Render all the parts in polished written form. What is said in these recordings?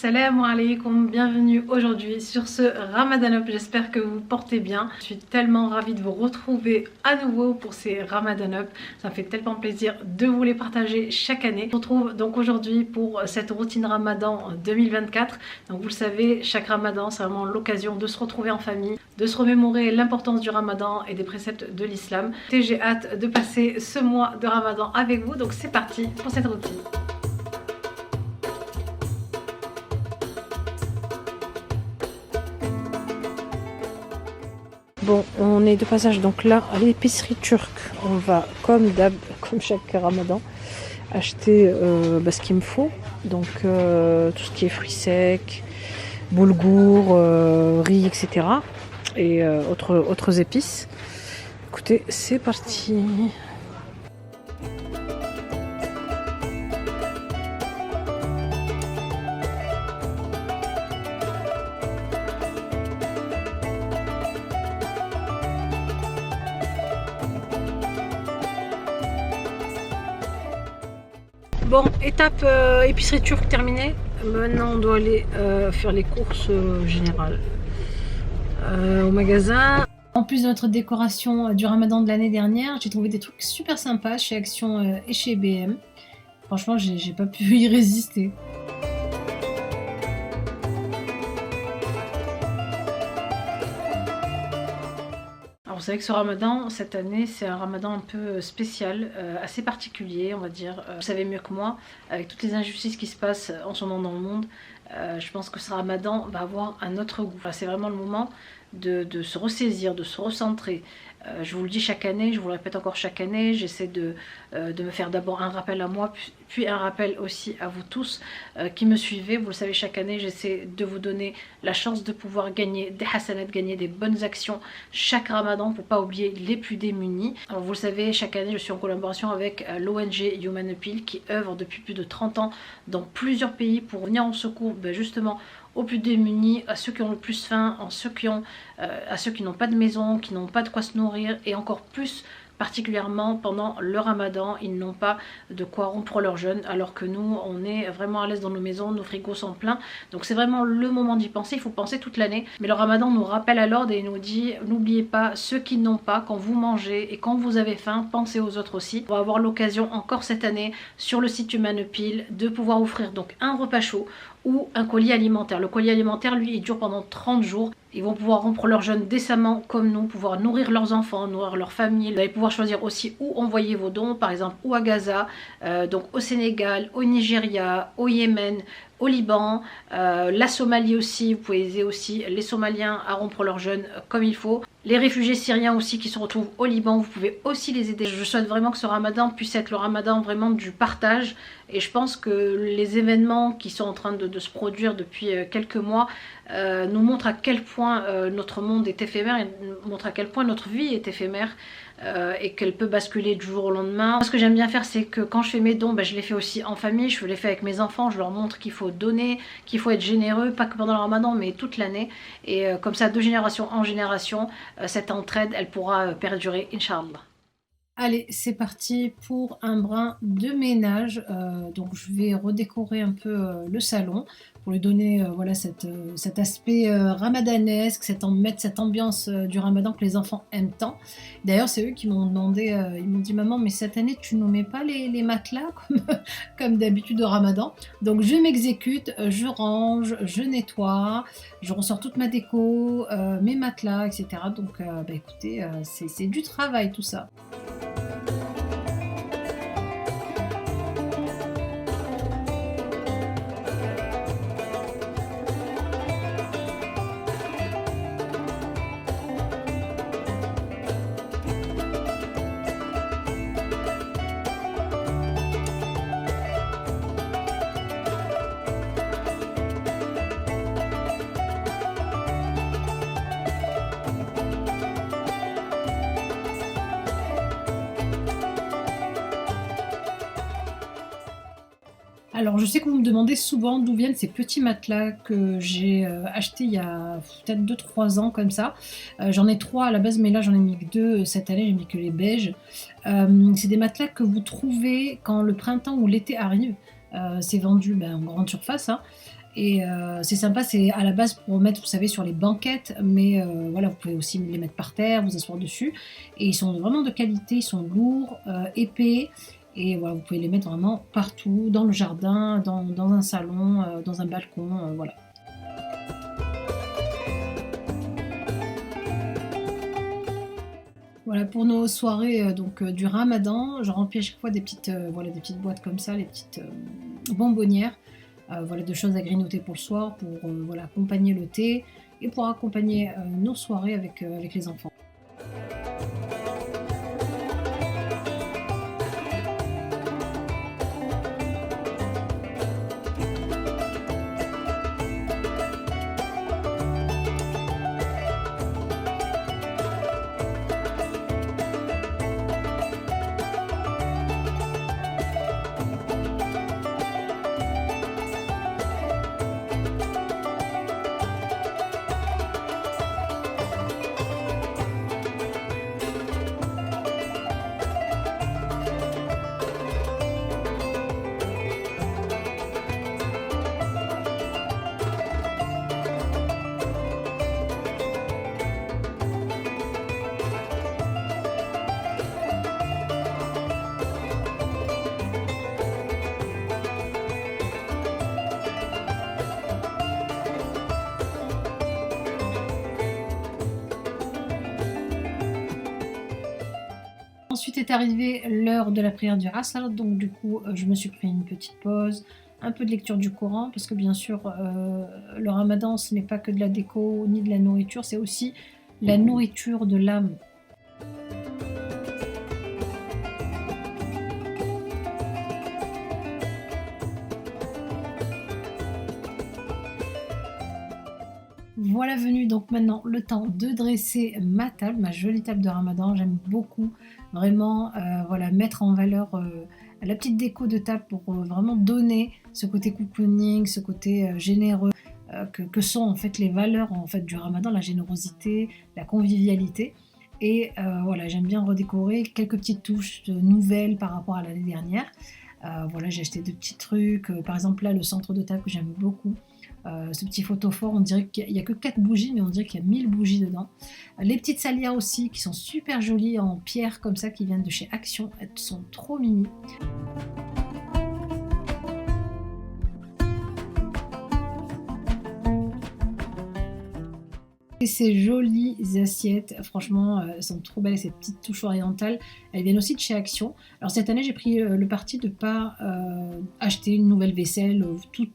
Salam alaikum, bienvenue aujourd'hui sur ce Ramadan Up, j'espère que vous portez bien. Je suis tellement ravie de vous retrouver à nouveau pour ces Ramadan Up, ça me fait tellement plaisir de vous les partager chaque année. On se retrouve donc aujourd'hui pour cette routine Ramadan 2024. Donc vous le savez, chaque Ramadan c'est vraiment l'occasion de se retrouver en famille, de se remémorer l'importance du Ramadan et des préceptes de l'islam. Et j'ai hâte de passer ce mois de Ramadan avec vous, donc c'est parti pour cette routine. Bon, on est de passage donc là à l'épicerie turque. On va comme d'hab, comme chaque Ramadan, acheter ce qu'il me faut. Donc tout ce qui est fruits secs, boulgour, riz, etc. Et autres épices. Écoutez, c'est parti. Bon, étape épicerie turque terminée. Maintenant, on doit aller faire les courses générales au magasin. En plus de notre décoration du Ramadan de l'année dernière, j'ai trouvé des trucs super sympas chez Action et chez BM. Franchement, j'ai pas pu y résister. Alors, vous savez que ce Ramadan, cette année, c'est un Ramadan un peu spécial, assez particulier, on va dire. Vous savez mieux que moi, avec toutes les injustices qui se passent en ce moment dans le monde, je pense que ce Ramadan va avoir un autre goût. Enfin, c'est vraiment le moment de se ressaisir, de se recentrer. Je vous le dis chaque année, je vous le répète encore chaque année, j'essaie de me faire d'abord un rappel à moi, puis un rappel aussi à vous tous qui me suivez. Vous le savez, chaque année, j'essaie de vous donner la chance de pouvoir gagner des hasanats, gagner des bonnes actions chaque Ramadan pour pas oublier les plus démunis. Alors vous le savez, chaque année, je suis en collaboration avec l'ONG Human Appeal qui œuvre depuis plus de 30 ans dans plusieurs pays pour venir en secours justement aux plus démunis, à ceux qui ont le plus faim, à ceux qui n'ont pas de maison, qui n'ont pas de quoi se nourrir, et encore plus particulièrement pendant le Ramadan, ils n'ont pas de quoi rompre leur jeûne, alors que nous, on est vraiment à l'aise dans nos maisons, nos frigos sont pleins. Donc c'est vraiment le moment d'y penser, il faut penser toute l'année. Mais le Ramadan nous rappelle à l'ordre et nous dit, n'oubliez pas ceux qui n'ont pas, quand vous mangez et quand vous avez faim, pensez aux autres aussi. On va avoir l'occasion encore cette année sur le site Human Appeal de pouvoir offrir donc un repas chaud ou un colis alimentaire. Le colis alimentaire, lui, il dure pendant 30 jours. Ils vont pouvoir rompre leur jeûne décemment comme nous, pouvoir nourrir leurs enfants, nourrir leur famille. Vous allez pouvoir choisir aussi où envoyer vos dons, par exemple ou à Gaza, donc au Sénégal, au Nigeria, au Yémen, au Liban, la Somalie aussi. Vous pouvez aider aussi les Somaliens à rompre leur jeûne comme il faut. Les réfugiés syriens aussi qui se retrouvent au Liban, vous pouvez aussi les aider. Je souhaite vraiment que ce Ramadan puisse être le Ramadan vraiment du partage. Et je pense que les événements qui sont en train de se produire depuis quelques mois nous montrent à quel point notre monde est éphémère et nous montrent à quel point notre vie est éphémère. Et qu'elle peut basculer du jour au lendemain. Ce que j'aime bien faire, c'est que quand je fais mes dons, je les fais aussi en famille, je les fais avec mes enfants, je leur montre qu'il faut donner, qu'il faut être généreux, pas que pendant le Ramadan, mais toute l'année. Et comme ça, de génération en génération, cette entraide, elle pourra perdurer, Inch'Allah. Allez, c'est parti pour un brin de ménage. Donc je vais redécorer un peu le salon pour lui donner voilà, cet aspect ramadanesque, mettre cette ambiance du ramadan que les enfants aiment tant. D'ailleurs, c'est eux qui m'ont demandé, ils m'ont dit maman, mais cette année tu nous mets pas les matelas comme d'habitude au ramadan. Donc je m'exécute, je range, je nettoie, je ressors toute ma déco, mes matelas, etc. Donc écoutez, c'est du travail tout ça. Alors je sais que vous me demandez souvent d'où viennent ces petits matelas que j'ai achetés il y a peut-être 2-3 ans comme ça. J'en ai 3 à la base, mais là j'en ai mis que 2 cette année, j'ai mis que les beiges. C'est des matelas que vous trouvez quand le printemps ou l'été arrive. C'est vendu en grande surface, hein. Et c'est sympa, c'est à la base pour mettre, vous savez, sur les banquettes, mais voilà, vous pouvez aussi les mettre par terre, vous asseoir dessus. Et ils sont vraiment de qualité, ils sont lourds, épais. Et voilà, vous pouvez les mettre vraiment partout, dans le jardin, dans un salon, dans un balcon, voilà. Voilà pour nos soirées donc du Ramadan, je remplis à chaque fois des petites, voilà, des petites boîtes comme ça, les petites bonbonnières, voilà, de choses à grignoter pour le soir, pour voilà, accompagner le thé et pour accompagner nos soirées avec les enfants. Ensuite est arrivée l'heure de la prière du Asr, donc du coup je me suis pris une petite pause, un peu de lecture du Coran, parce que bien sûr le Ramadan ce n'est pas que de la déco ni de la nourriture, c'est aussi la nourriture de l'âme. Voilà venu donc maintenant le temps de dresser ma table, ma jolie table de Ramadan. J'aime beaucoup vraiment voilà, mettre en valeur la petite déco de table pour vraiment donner ce côté cocooning, ce côté généreux que sont en fait les valeurs en fait du Ramadan, la générosité, la convivialité. Et voilà, j'aime bien redécorer quelques petites touches nouvelles par rapport à l'année dernière. Voilà, j'ai acheté 2 petits trucs, par exemple là le centre de table que j'aime beaucoup. Ce petit photophore, on dirait qu'il n'y a que 4 bougies, mais on dirait qu'il y a 1000 bougies dedans. Les petites salières aussi, qui sont super jolies en pierre comme ça, qui viennent de chez Action. Elles sont trop mimi. Et ces jolies assiettes, franchement, elles sont trop belles, ces petites touches orientales. Elles viennent aussi de chez Action. Alors cette année, j'ai pris le parti de ne pas acheter une nouvelle vaisselle,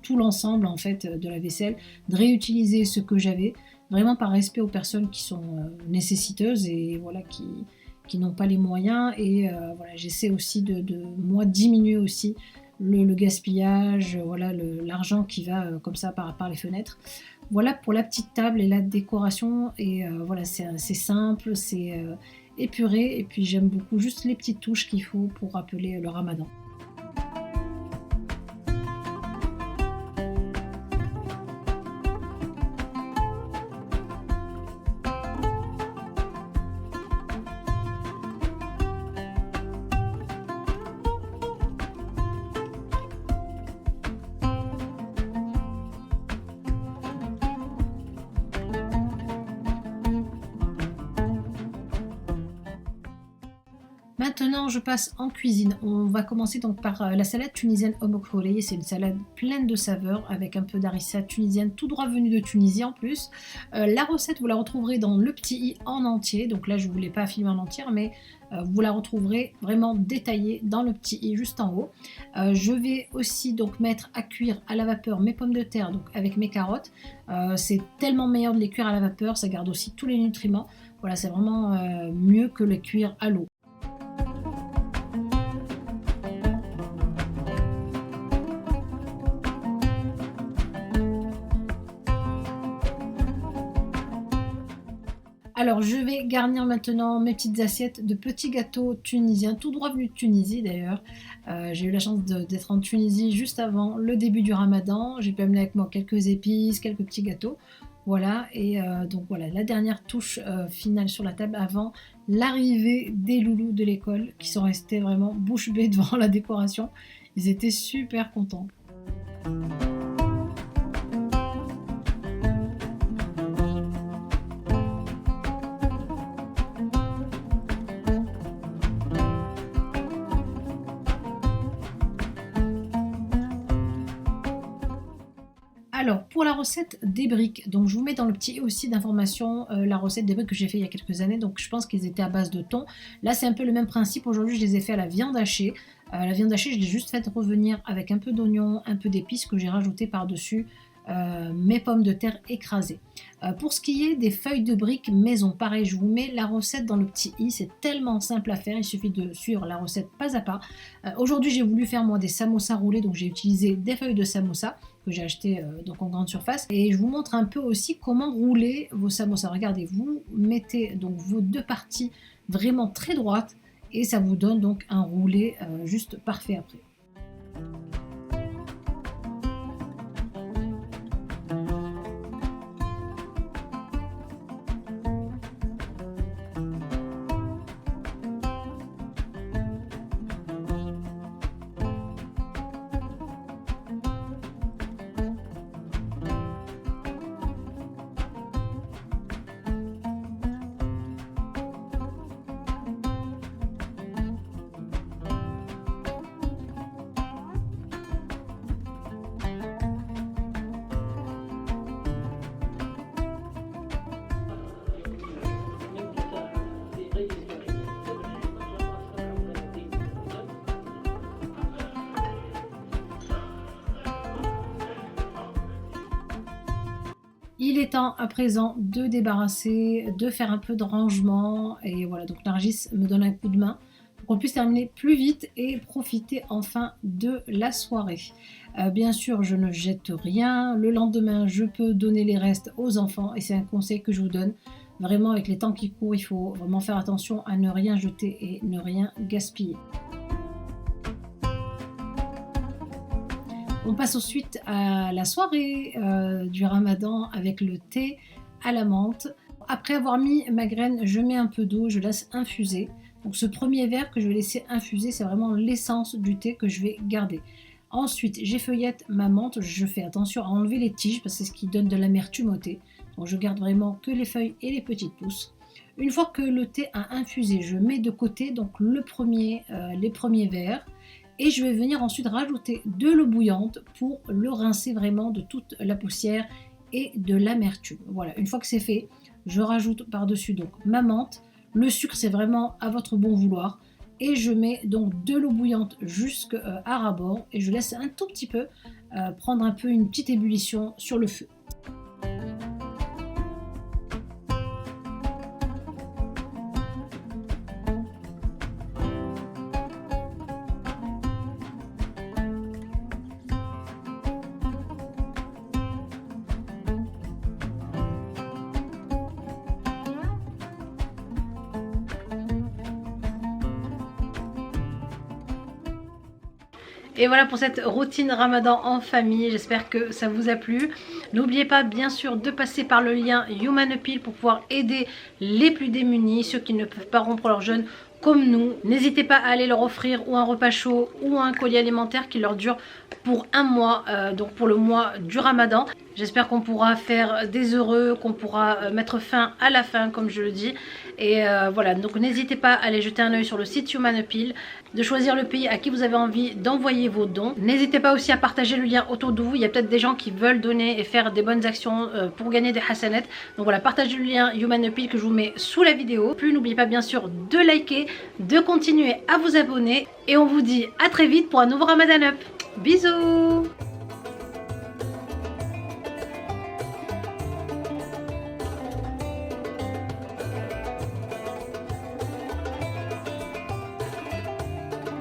tout l'ensemble en fait de la vaisselle, de réutiliser ce que j'avais, vraiment par respect aux personnes qui sont nécessiteuses et voilà, qui n'ont pas les moyens. Et voilà, j'essaie aussi de moi diminuer aussi le gaspillage, voilà, l'argent qui va comme ça par les fenêtres. Voilà pour la petite table et la décoration. Et voilà, c'est simple, c'est épuré. Et puis j'aime beaucoup juste les petites touches qu'il faut pour rappeler le Ramadan. Maintenant, je passe en cuisine. On va commencer donc par la salade tunisienne au mokroulé. C'est une salade pleine de saveurs avec un peu d'harissa tunisienne tout droit venue de Tunisie en plus. La recette, vous la retrouverez dans le petit i en entier. Donc là, je ne voulais pas filmer en entière, mais vous la retrouverez vraiment détaillée dans le petit i juste en haut. Je vais aussi donc mettre à cuire à la vapeur mes pommes de terre donc avec mes carottes. C'est tellement meilleur de les cuire à la vapeur, ça garde aussi tous les nutriments. Voilà, c'est vraiment mieux que les cuire à l'eau. Alors je vais garnir maintenant mes petites assiettes de petits gâteaux tunisiens, tout droit venus de Tunisie d'ailleurs. J'ai eu la chance d'être en Tunisie juste avant le début du Ramadan. J'ai pu amener avec moi quelques épices, quelques petits gâteaux. Voilà, et donc voilà, la dernière touche finale sur la table avant l'arrivée des loulous de l'école qui sont restés vraiment bouche bée devant la décoration. Ils étaient super contents. Alors, pour la recette des briques, donc je vous mets dans le petit aussi d'informations la recette des briques que j'ai fait il y a quelques années. Donc je pense qu'ils étaient à base de thon. Là, c'est un peu le même principe. Aujourd'hui, je les ai fait à la viande hachée. La viande hachée, je l'ai juste faite revenir avec un peu d'oignon, un peu d'épices que j'ai rajouté par-dessus mes pommes de terre écrasées. Pour ce qui est des feuilles de briques maison, pareil, je vous mets la recette dans le petit i, c'est tellement simple à faire, il suffit de suivre la recette pas à pas. Aujourd'hui, j'ai voulu faire moi des samosas roulés, donc j'ai utilisé des feuilles de samosa que j'ai acheté donc en grande surface, et je vous montre un peu aussi comment rouler vos samosas. Regardez, vous mettez donc vos deux parties vraiment très droites et ça vous donne donc un roulé juste parfait après. Il est temps à présent de débarrasser, de faire un peu de rangement et voilà, donc Nargis me donne un coup de main pour qu'on puisse terminer plus vite et profiter enfin de la soirée. Bien sûr, je ne jette rien. Le lendemain, je peux donner les restes aux enfants et c'est un conseil que je vous donne. Vraiment, avec les temps qui courent, il faut vraiment faire attention à ne rien jeter et ne rien gaspiller. On passe ensuite à la soirée du ramadan avec le thé à la menthe. Après avoir mis ma graine, je mets un peu d'eau, je laisse infuser. Donc ce premier verre que je vais laisser infuser, c'est vraiment l'essence du thé que je vais garder. Ensuite, j'effeuillette ma menthe, je fais attention à enlever les tiges parce que c'est ce qui donne de l'amertume au thé. Donc je garde vraiment que les feuilles et les petites pousses. Une fois que le thé a infusé, je mets de côté donc les premiers verres. Et je vais venir ensuite rajouter de l'eau bouillante pour le rincer vraiment de toute la poussière et de l'amertume. Voilà, une fois que c'est fait, je rajoute par-dessus donc ma menthe. Le sucre, c'est vraiment à votre bon vouloir. Et je mets donc de l'eau bouillante jusqu'à ras bord et je laisse un tout petit peu prendre un peu une petite ébullition sur le feu. Et voilà pour cette routine ramadan en famille, j'espère que ça vous a plu. N'oubliez pas bien sûr de passer par le lien Human Appeal pour pouvoir aider les plus démunis, ceux qui ne peuvent pas rompre leur jeûne comme nous. N'hésitez pas à aller leur offrir ou un repas chaud ou un colis alimentaire qui leur dure pour un mois, donc pour le mois du ramadan. J'espère qu'on pourra faire des heureux, qu'on pourra mettre fin à la faim comme je le dis. Et voilà, donc n'hésitez pas à aller jeter un oeil sur le site Human Appeal, de choisir le pays à qui vous avez envie d'envoyer vos dons. N'hésitez pas aussi à partager le lien autour de vous, il y a peut-être des gens qui veulent donner et faire des bonnes actions pour gagner des hasanat. Donc voilà, partagez le lien Human Appeal que je vous mets sous la vidéo. Puis n'oubliez pas bien sûr de liker, de continuer à vous abonner. Et on vous dit à très vite pour un nouveau Ramadan Up. Bisous!